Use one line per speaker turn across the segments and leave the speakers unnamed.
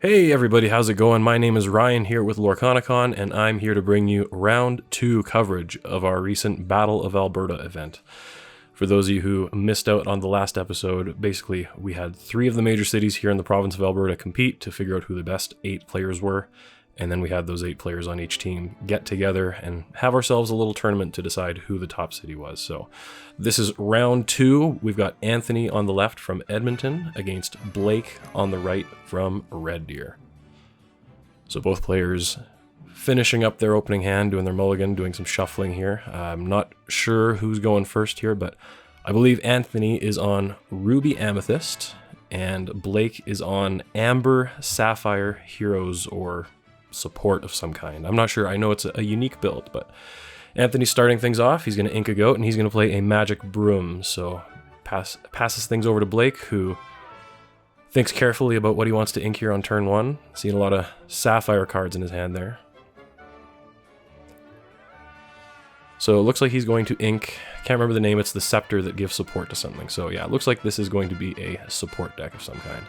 Hey everybody, how's it going? My name is Ryan here with Lorcana, and I'm here to bring you round 2 coverage of our recent Battle of Alberta event. For those of you who missed out on the last episode, basically we had 3 of the major cities here in the province of Alberta compete to figure out who the best 8 players were, and then we had those 8 players on each team get together and have ourselves a little tournament to decide who the top city was. So this is round 2. We've got Anthony on the left from Edmonton against Blake on the right from Red Deer. So both players finishing up their opening hand, doing their mulligan, doing some shuffling here. I'm not sure who's going first here, but I believe Anthony is on Ruby Amethyst and Blake is on Amber Sapphire Heroes or support of some kind. I'm not sure. I know it's a unique build, but Anthony's starting things off. He's going to ink a goat and he's going to play a magic broom. So passes things over to Blake, who thinks carefully about what he wants to ink here on turn 1. Seeing a lot of sapphire cards in his hand there. So it looks like he's going to ink, can't remember the name, it's the scepter that gives support to something. So yeah, it looks like this is going to be a support deck of some kind,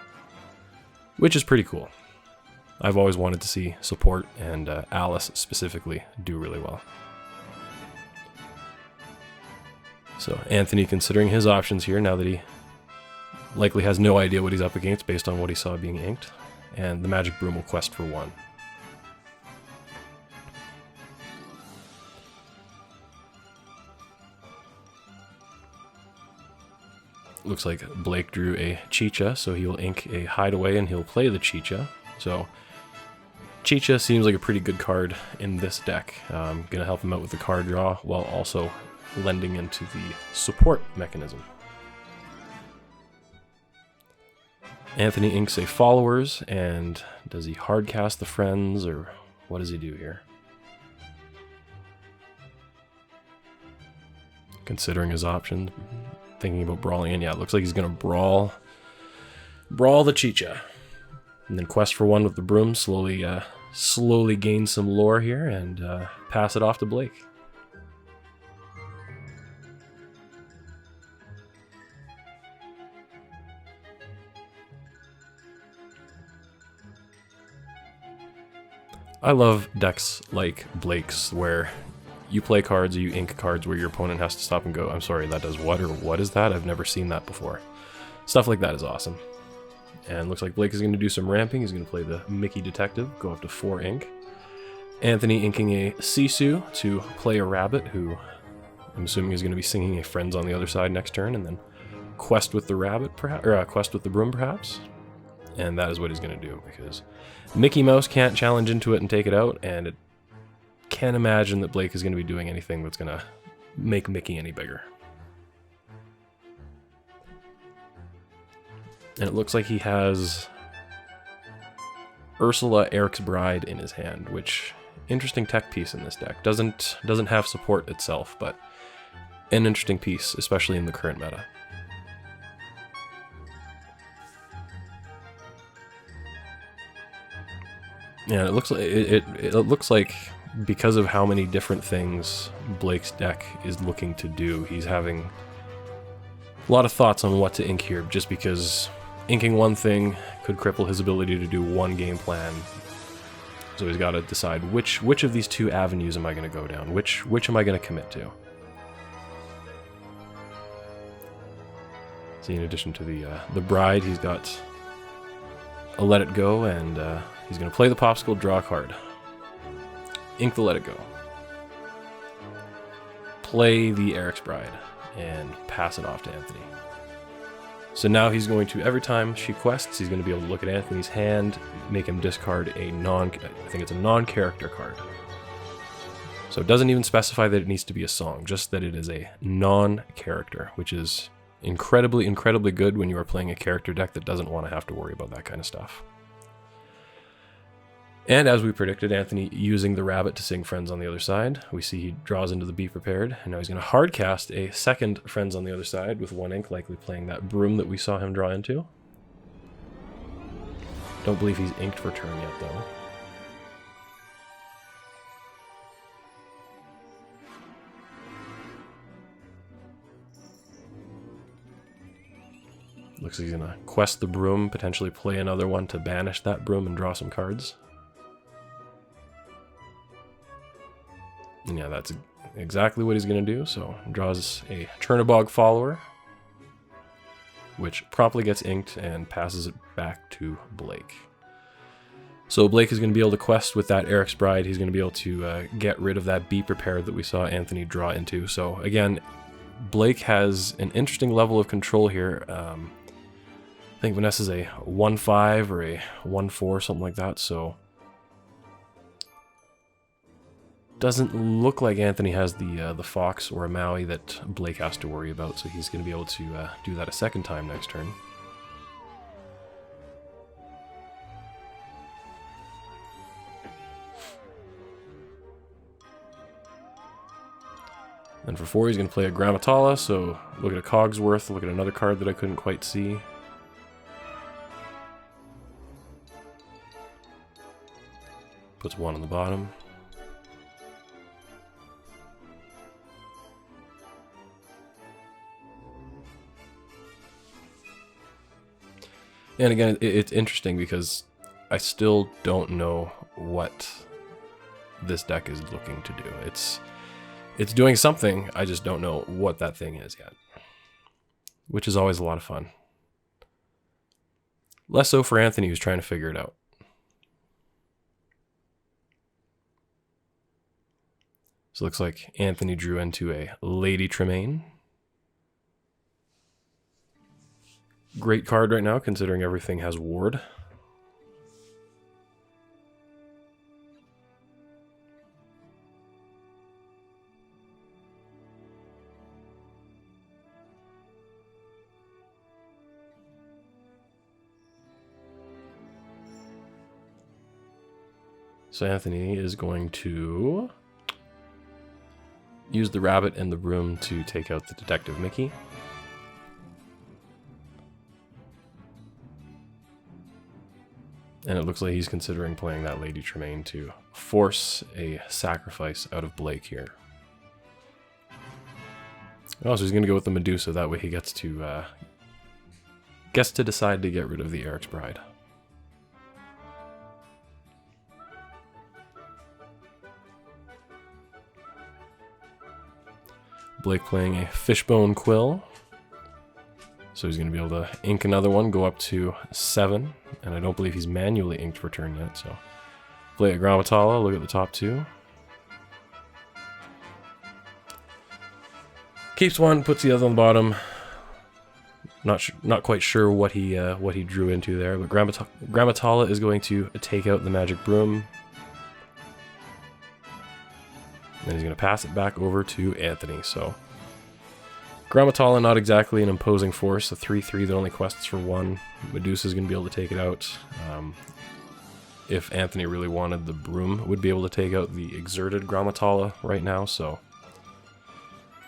which is pretty cool. I've always wanted to see support and Alice specifically do really well. So Anthony considering his options here now that he likely has no idea what he's up against based on what he saw being inked, and the magic broom will quest for 1. Looks like Blake drew a Chicha, so he'll ink a hideaway and he'll play the Chicha. So Chicha seems like a pretty good card in this deck. Gonna help him out with the card draw while also lending into the support mechanism. Anthony inks a followers, and does he hardcast the friends, or what does he do here? Considering his options, thinking about brawling in. Yeah, it looks like he's gonna brawl the Chicha. And then quest for 1 with the broom, slowly gain some lore here and pass it off to Blake. I love decks like Blake's where you play cards or you ink cards where your opponent has to stop and go, I'm sorry, that does what, or what is that? I've never seen that before. Stuff like that is awesome. And looks like Blake is going to do some ramping. He's going to play the Mickey Detective, go up to 4 ink. Anthony inking a Sisu to play a rabbit, who I'm assuming is going to be singing a Friends on the Other Side next turn, and then quest with the rabbit, perhaps, or quest with the broom, perhaps. And that is what he's going to do, because Mickey Mouse can't challenge into it and take it out, and it can't imagine that Blake is going to be doing anything that's going to make Mickey any bigger. And it looks like he has Ursula, Eric's Bride in his hand, which, interesting tech piece in this deck. Doesn't have support itself, but an interesting piece, especially in the current meta. Yeah, it looks like because of how many different things Blake's deck is looking to do, he's having a lot of thoughts on what to ink here, just because inking one thing could cripple his ability to do one game plan. So he's got to decide which of these 2 avenues am I going to go down? Which am I going to commit to? See, in addition to the bride, he's got a Let It Go, and he's going to play the Popsicle, draw a card. Ink the Let It Go. Play the Eric's Bride, and pass it off to Anthony. So now he's going to, every time she quests, he's going to be able to look at Anthony's hand, make him discard a non-character card. So it doesn't even specify that it needs to be a song, just that it is a non-character, which is incredibly, incredibly good when you are playing a character deck that doesn't want to have to worry about that kind of stuff. And as we predicted, Anthony using the rabbit to sing Friends on the Other Side. We see he draws into the Be Prepared, and now he's going to hardcast a second Friends on the Other Side with 1 ink, likely playing that broom that we saw him draw into. Don't believe he's inked for turn yet, though. Looks like he's gonna quest the broom, potentially play another one to banish that broom and draw some cards. And yeah, that's exactly what he's gonna do. So draws a Chernobog follower, which promptly gets inked and passes it back to Blake. So Blake is going to be able to quest with that Eric's Bride. He's going to be able to get rid of that Be Prepared that we saw Anthony draw into. So again, Blake has an interesting level of control here. I think Vanessa's a 1-5 or a 1-4, something like that. So doesn't look like Anthony has the Fox or a Maui that Blake has to worry about. So he's going to be able to do that a second time next turn. And for 4, he's going to play a Grammatala, so look at a Cogsworth, look at another card that I couldn't quite see. Puts 1 on the bottom. And again, it's interesting because I still don't know what this deck is looking to do. It's doing something, I just don't know what that thing is yet. Which is always a lot of fun. Less so for Anthony, who's trying to figure it out. So it looks like Anthony drew into a Lady Tremaine. Great card right now, considering everything has Ward. So Anthony is going to use the rabbit and the broom to take out the Detective Mickey. And it looks like he's considering playing that Lady Tremaine to force a sacrifice out of Blake here. Oh, so he's going to go with the Medusa. That way he gets to decide to get rid of the Eric's Bride. Blake playing a Fishbone Quill. So he's going to be able to ink another one, go up to 7. And I don't believe he's manually inked for turn yet. So play a Grammatala, look at the top 2. Keeps 1, puts the other on the bottom. Not quite sure what he drew into there, but Grammatala is going to take out the Magic Broom. And he's going to pass it back over to Anthony. So Grammatala, not exactly an imposing force, a 3/3 that only quests for 1. Medusa is going to be able to take it out. If Anthony really wanted, the Broom would be able to take out the exerted Grammatala right now, so.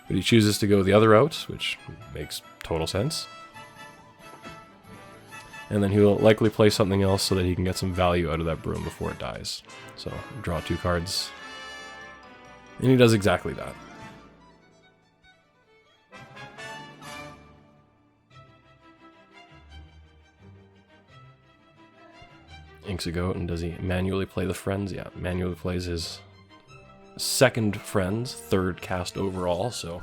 But he chooses to go the other route, which makes total sense. And then he'll likely play something else so that he can get some value out of that Broom before it dies. So, draw 2 cards. And he does exactly that. Inks a goat, and does he manually play the Friends? Yeah, manually plays his second Friends, 3rd cast overall, so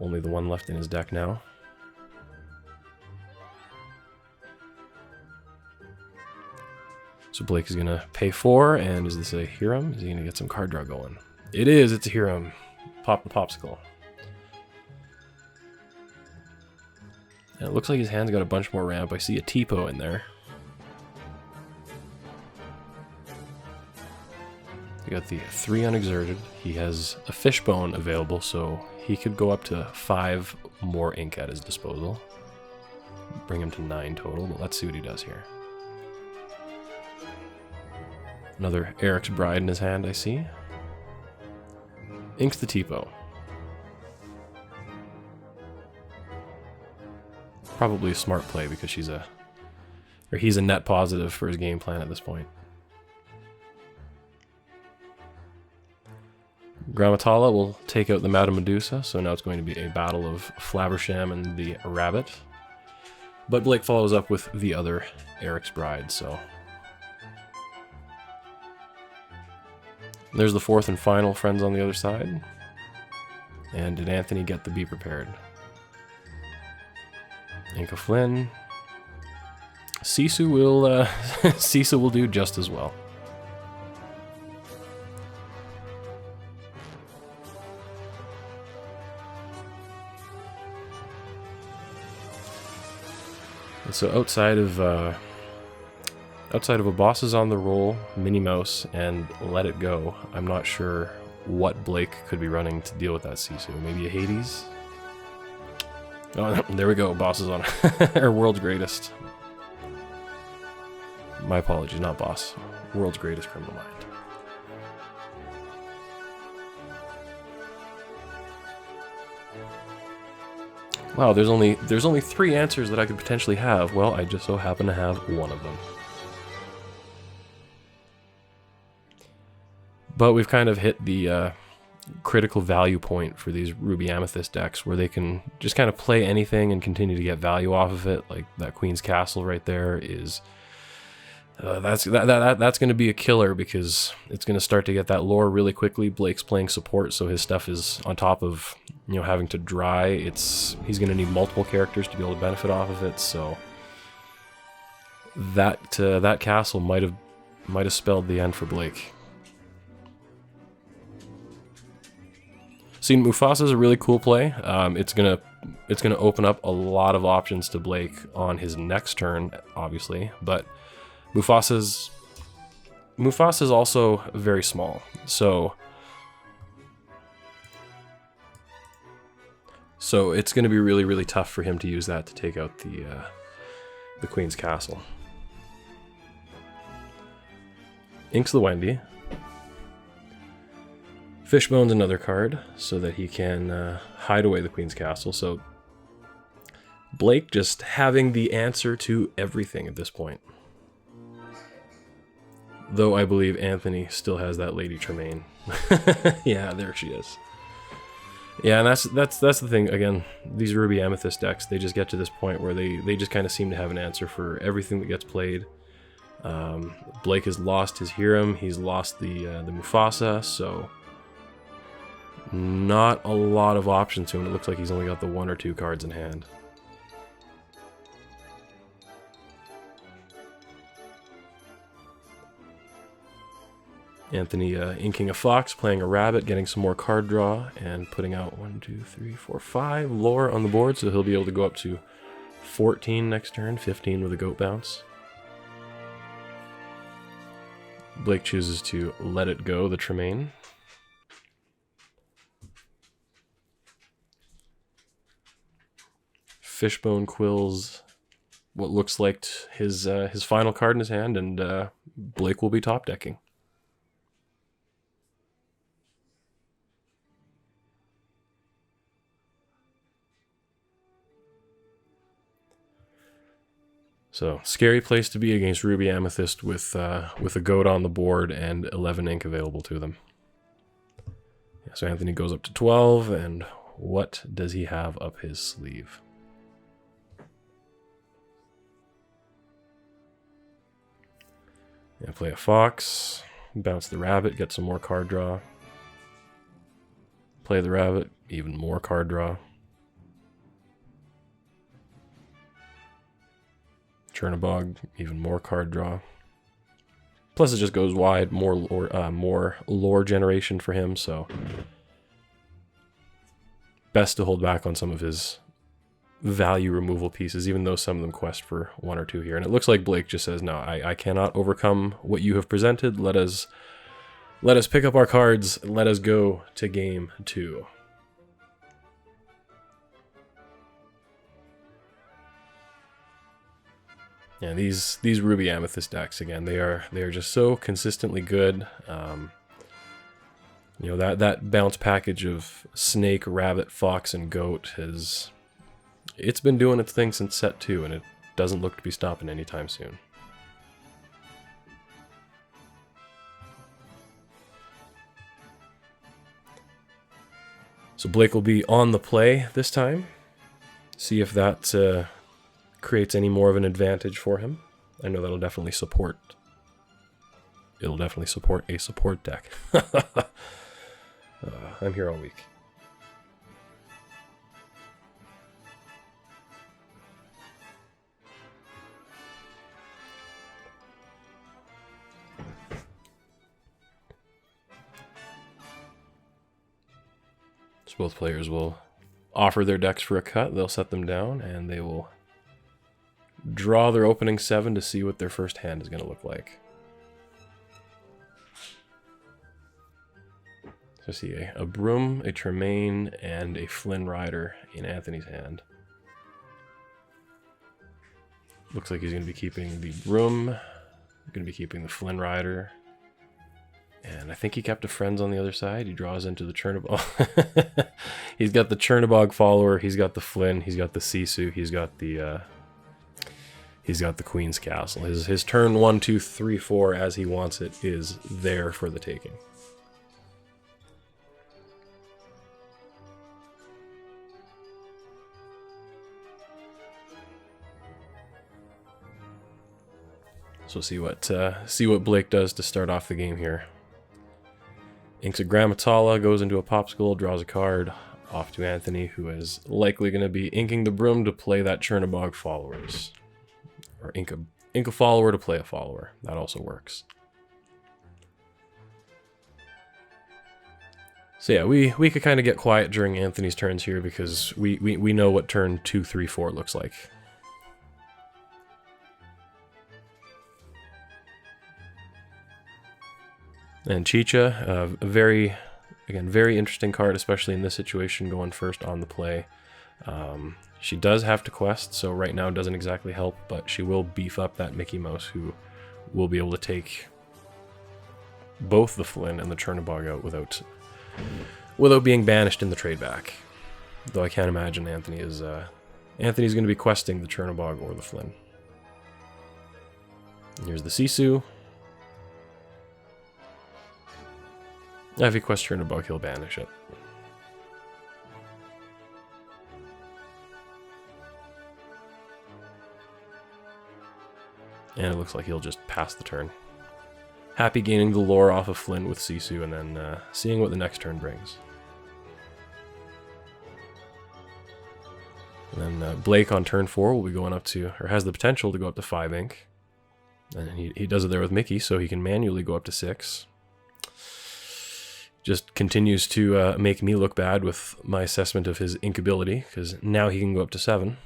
only the one left in his deck now. So Blake is going to pay 4, and is this a Hiram? Is he going to get some card draw going? It is, it's a Hiram. Pop the popsicle. And it looks like his hand's got a bunch more ramp. I see a Tipo in there. He got the 3 unexerted. He has a Fishbone available, so he could go up to 5 more ink at his disposal. Bring him to 9 total, but let's see what he does here. Another Eric's Bride in his hand, I see. Inks the Tipo. Probably a smart play because he's a net positive for his game plan at this point. Grammatala will take out the Madame Medusa, so now it's going to be a battle of Flaversham and the Rabbit. But Blake follows up with the other Eric's Bride, so... There's the fourth and final Friends on the other side. And did Anthony get the Be Prepared? Inca Flynn. Sisu will, Sisu will do just as well. And so outside of a Bosses on the Roll, Minnie Mouse, and Let It Go, I'm not sure what Blake could be running to deal with that Sisu. Maybe a Hades? Oh, there we go, Bosses on or World's Greatest. My apologies, not Boss. World's Greatest Criminal Mind. Wow, there's only 3 answers that I could potentially have. Well, I just so happen to have one of them. But we've kind of hit the critical value point for these Ruby Amethyst decks, where they can just kind of play anything and continue to get value off of it. Like that Queen's Castle right there is... that's going to be a killer, because it's going to start to get that lore really quickly. Blake's playing support, so his stuff is on top of, you know, having to dry. He's going to need multiple characters to be able to benefit off of it. So that castle might have spelled the end for Blake. See, Mufasa's a really cool play. It's gonna open up a lot of options to Blake on his next turn, obviously, but Mufasa's also very small, so it's going to be really, really tough for him to use that to take out the Queen's Castle. Inks the Wendy. Fishbone's another card, so that he can hide away the Queen's Castle. So Blake just having the answer to everything at this point. Though I believe Anthony still has that Lady Tremaine. Yeah, there she is. Yeah, and that's the thing. Again, these Ruby Amethyst decks, they just get to this point where they just kind of seem to have an answer for everything that gets played. Blake has lost his Hiram, he's lost the Mufasa, so not a lot of options to him. It looks like he's only got the 1 or 2 cards in hand. Anthony inking a fox, playing a rabbit, getting some more card draw, and putting out 1, 2, 3, 4, 5 lore on the board, so he'll be able to go up to 14 next turn, 15 with a goat bounce. Blake chooses to Let It Go, the Tremaine. Fishbone quills what looks like his final card in his hand, and Blake will be top decking. So, scary place to be against Ruby Amethyst with a goat on the board and 11 ink available to them. Yeah, so Anthony goes up to 12, and what does he have up his sleeve? Yeah, play a fox, bounce the rabbit, get some more card draw. Play the rabbit, even more card draw. Chernabog, even more card draw. Plus it just goes wide, more lore generation for him, so best to hold back on some of his value removal pieces, even though some of them quest for 1 or 2 here. And it looks like Blake just says, no, I cannot overcome what you have presented. Let us pick up our cards, let us go to game 2. Yeah, these Ruby Amethyst decks, again, they are just so consistently good. You know, that bounce package of snake, rabbit, fox, and goat it's been doing its thing since set 2, and it doesn't look to be stopping anytime soon. So Blake will be on the play this time. See if that creates any more of an advantage for him. I know that'll definitely support. It'll definitely support a support deck. I'm here all week. So both players will offer their decks for a cut. They'll set them down, and they will draw their opening 7 to see what their first hand is going to look like. So see a Broom, a Tremaine, and a Flynn Rider in Anthony's hand. Looks like he's going to be keeping the Broom, going to be keeping the Flynn Rider, and I think he kept a Friends on the other side. He draws into the Chernobog. He's got the Chernobog follower, he's got the Flynn, he's got the Sisu, he's got the Queen's Castle. His turn 1, 2, 3, 4, as he wants it, is there for the taking. So see what Blake does to start off the game here. Inks a Grammatala, goes into a Popsicle, draws a card, off to Anthony, who is likely going to be inking the Broom to play that Chernobog followers. Or ink a follower to play a follower. That also works. So yeah, we could kind of get quiet during Anthony's turns here because we know what turn 2, 3, 4 looks like. And Chicha, a very interesting card, especially in this situation, going first on the play. She does have to quest, so right now doesn't exactly help, but she will beef up that Mickey Mouse, who will be able to take both the Flynn and the Chernobog out without being banished in the trade back. Though I can't imagine Anthony's going to be questing the Chernobog or the Flynn. And here's the Sisu. If he quests Chernobog, he'll banish it. And it looks like he'll just pass the turn. Happy gaining the lore off of Flynn with Sisu, and then seeing what the next turn brings. And then Blake on turn 4 will be going up to, or has the potential to go up to 5 ink. And he does it there with Mickey, so he can manually go up to 6. Just continues to make me look bad with my assessment of his ink ability, because now he can go up to 7.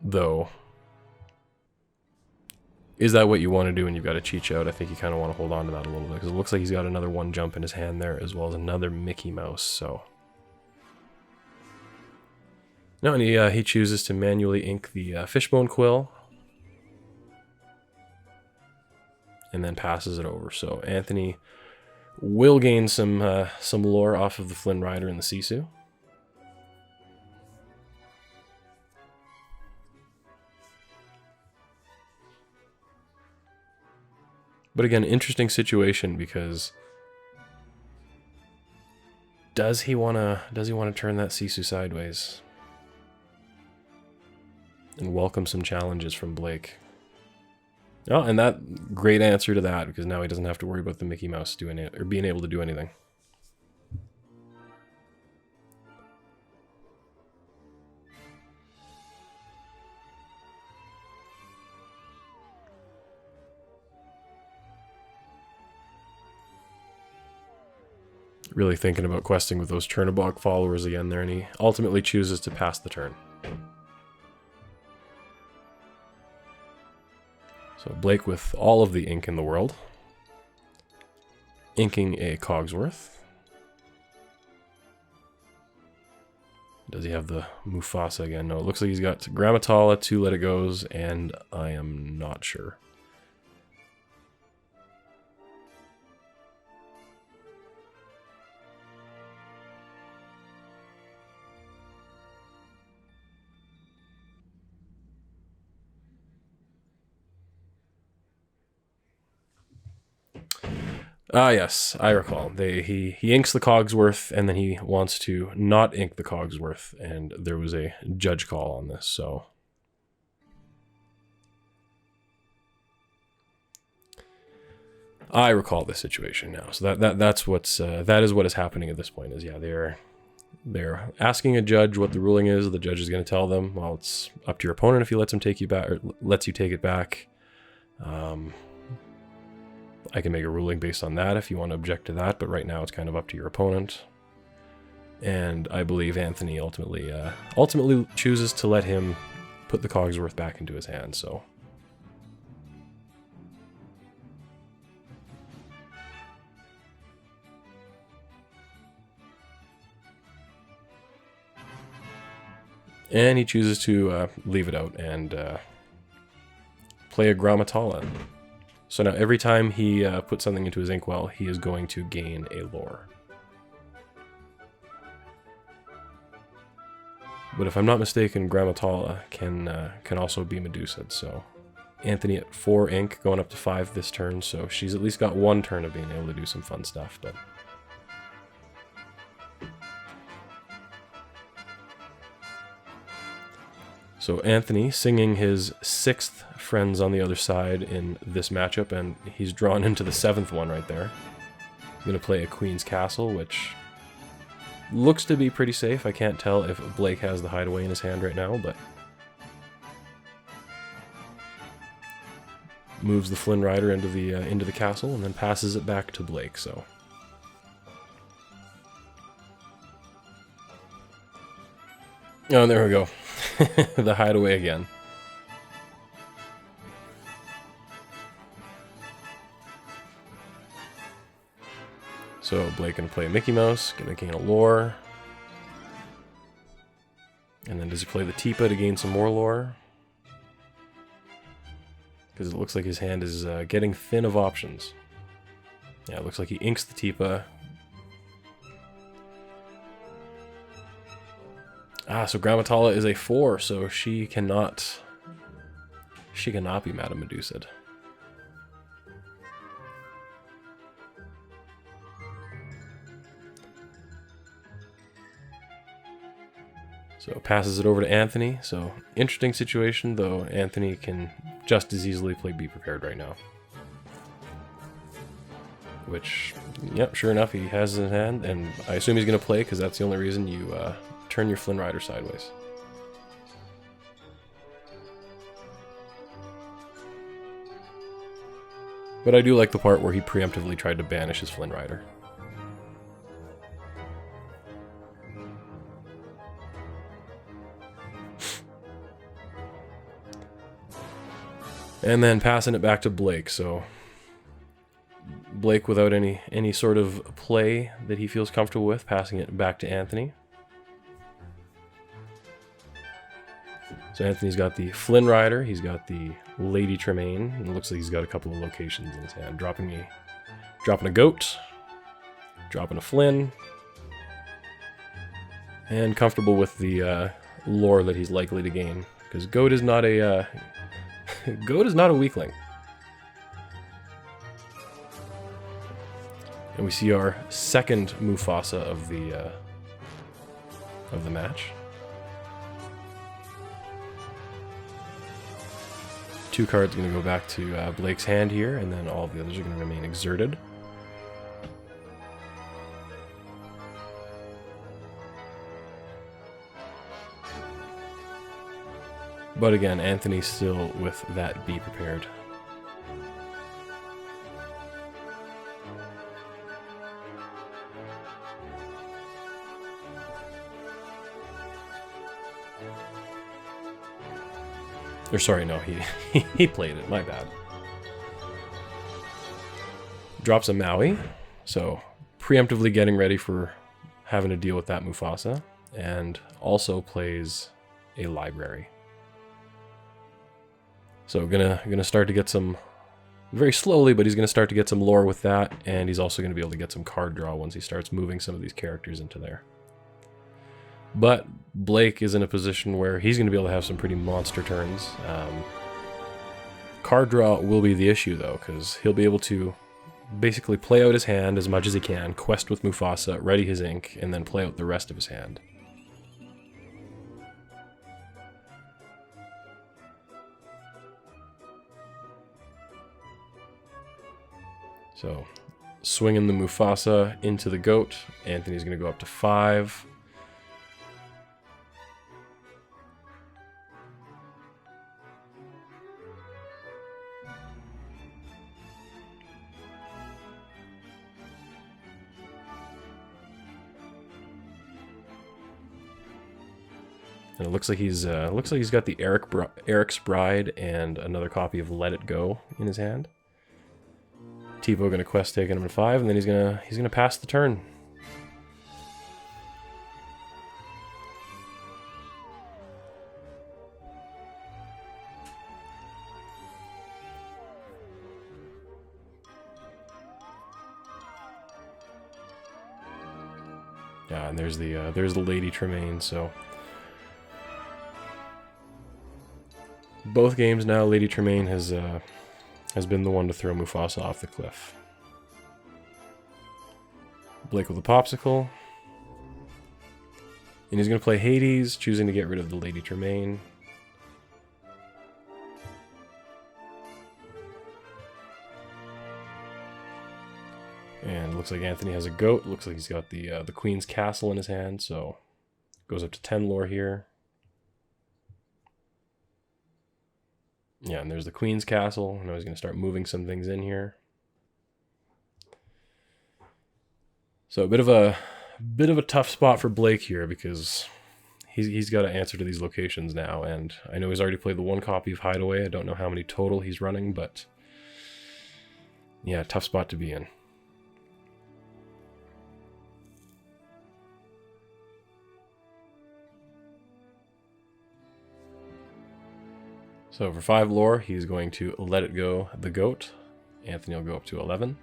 Though, is that what you want to do when you've got a cheat out? I think you kind of want to hold on to that a little bit, because it looks like he's got another 1 jump in his hand there, as well as another Mickey Mouse, so... No, and he chooses to manually ink the Fishbone Quill, and then passes it over. So Anthony will gain some lore off of the Flynn Rider and the Sisu. But again, interesting situation, because does he wanna turn that Sisu sideways and welcome some challenges from Blake? Oh, and that great answer to that, because now he doesn't have to worry about the Mickey Mouse doing it or being able to do anything. Really thinking about questing with those Chernobog followers again there, and he ultimately chooses to pass the turn. So Blake with all of the ink in the world. Inking a Cogsworth. Does he have the Mufasa again? No, it looks like he's got Grammatala, 2 Let It Goes, and I am not sure. Ah, yes, I recall. He inks the Cogsworth, and then he wants to not ink the Cogsworth, and there was a judge call on this, so... I recall this situation now. So that's what's that is what is happening at this point. Is yeah, they're asking a judge what the ruling is. The judge is going to tell them, well, it's up to your opponent if he lets him take you back, or lets you take it back. I can make a ruling based on that if you want to object to that, but right now it's kind of up to your opponent. And I believe Anthony ultimately chooses to let him put the Cogsworth back into his hand. So. And he chooses to leave it out and play a Grammatala. So now every time he puts something into his inkwell, he is going to gain a lore. But if I'm not mistaken, Grammatala can also be Medusa'd. So Anthony at 4 ink, going up to 5 this turn. So she's at least got 1 turn of being able to do some fun stuff. But so Anthony singing his 6th friends on the other side in this matchup, and he's drawn into the 7th one right there. He's going to play a Queen's Castle, which looks to be pretty safe. I can't tell if Blake has the Hideaway in his hand right now, but moves the Flynn Rider into the castle and then passes it back to Blake. So oh, there we go. The Hideaway again. So Blake gonna play Mickey Mouse, gonna gain a lore. And then does he play the Tipa to gain some more lore? Because it looks like his hand is getting thin of options. Yeah, it looks like he inks the Tipa. Ah, so Grammatala is a 4, so she cannot be Madame Medusa'd. So passes it over to Anthony. So interesting situation, though Anthony can just as easily play Be Prepared right now. Which, yep, sure enough, he has in his hand, and I assume he's going to play because that's the only reason you turn your Flynn Rider sideways. But I do like the part where he preemptively tried to banish his Flynn Rider. And then passing it back to Blake, so Blake without any sort of play that he feels comfortable with, passing it back to Anthony. So Anthony's got the Flynn Rider, he's got the Lady Tremaine, and it looks like he's got a couple of locations in his hand. Dropping a goat, dropping a Flynn, and comfortable with the lore that he's likely to gain, because goat is not a goat is not a weakling. And we see our second Mufasa of the match. 2 cards are going to go back to Blake's hand here, and then all of the others are going to remain exerted. But again, Anthony's still with that Be Prepared. Or sorry, no, he played it, my bad. Drops a Maui, so preemptively getting ready for having to deal with that Mufasa, and also plays a library. So gonna start to get some, very slowly, but he's gonna start to get some lore with that, and he's also gonna be able to get some card draw once he starts moving some of these characters into there. But Blake is in a position where he's going to be able to have some pretty monster turns. Card draw will be the issue, though, because he'll be able to basically play out his hand as much as he can, quest with Mufasa, ready his ink, and then play out the rest of his hand. So, swinging the Mufasa into the goat. Anthony's going to go up to 5. And it looks like he's got the Eric's Bride and another copy of Let It Go in his hand. Tipo gonna quest taking him to 5, and then he's gonna pass the turn. Yeah, and there's the Lady Tremaine. So both games now, Lady Tremaine has been the one to throw Mufasa off the cliff. Blake with a popsicle. And he's going to play Hades, choosing to get rid of the Lady Tremaine. And it looks like Anthony has a goat. Looks like he's got the Queen's Castle in his hand, so goes up to 10 lore here. Yeah, and there's the Queen's Castle. Now he's going to start moving some things in here. So a bit of a tough spot for Blake here, because he's got to answer to these locations now, and I know he's already played the one copy of Hideaway. I don't know how many total he's running, but yeah, tough spot to be in. So for 5 lore, he's going to Let It Go the goat. Anthony will go up to 11.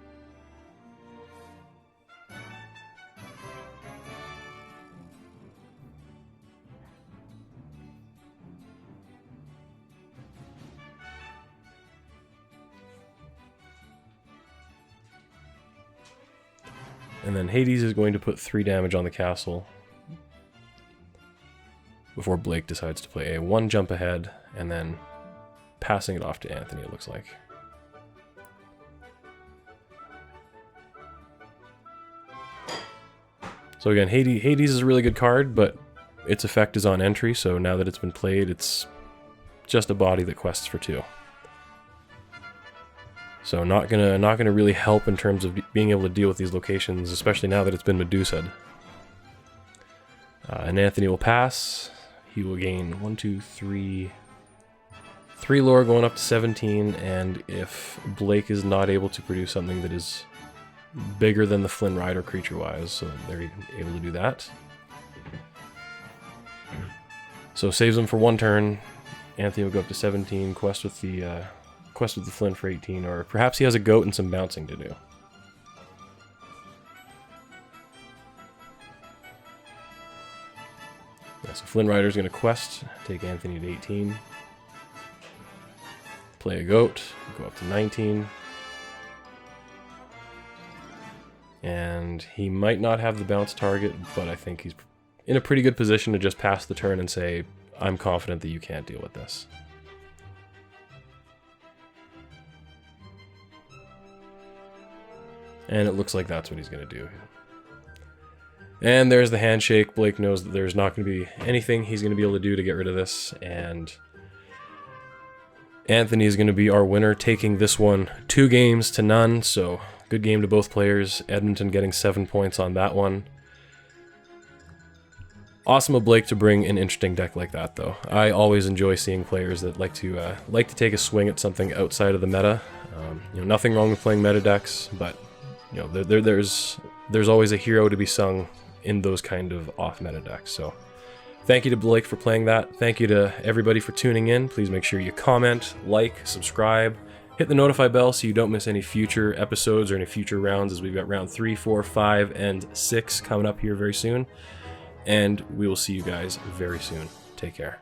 And then Hades is going to put 3 damage on the castle before Blake decides to play a 1 jump ahead, and then passing it off to Anthony, it looks like. So again, Hades is a really good card, but its effect is on entry, so now that it's been played, it's just a body that quests for 2. So not gonna really help in terms of being able to deal with these locations, especially now that it's been Medusa'd. And Anthony will pass. He will gain 1, 2, 3 lore, going up to 17, and if Blake is not able to produce something that is bigger than the Flynn Rider creature-wise, so they're able to do that. So saves him for 1 turn. Anthony will go up to 17, quest with the Flynn for 18, or perhaps he has a goat and some bouncing to do. Yeah, so Flynn Rider's going to quest, take Anthony to 18. Play a goat, go up to 19. And he might not have the bounce target, but I think he's in a pretty good position to just pass the turn and say, I'm confident that you can't deal with this. And it looks like that's what he's going to do. And there's the handshake. Blake knows that there's not going to be anything he's going to be able to do to get rid of this, and Anthony is going to be our winner, taking this one 2 games to none, so good game to both players. Edmonton getting 7 points on that one. Awesome of Blake to bring an interesting deck like that, though. I always enjoy seeing players that like to take a swing at something outside of the meta. Nothing wrong with playing meta decks, but there's always a hero to be sung in those kind of off-meta decks. So thank you to Blake for playing that. Thank you to everybody for tuning in. Please make sure you comment, like, subscribe, hit the notify bell so you don't miss any future episodes or any future rounds, as we've got round 3, 4, 5, and 6 coming up here very soon. And we will see you guys very soon. Take care.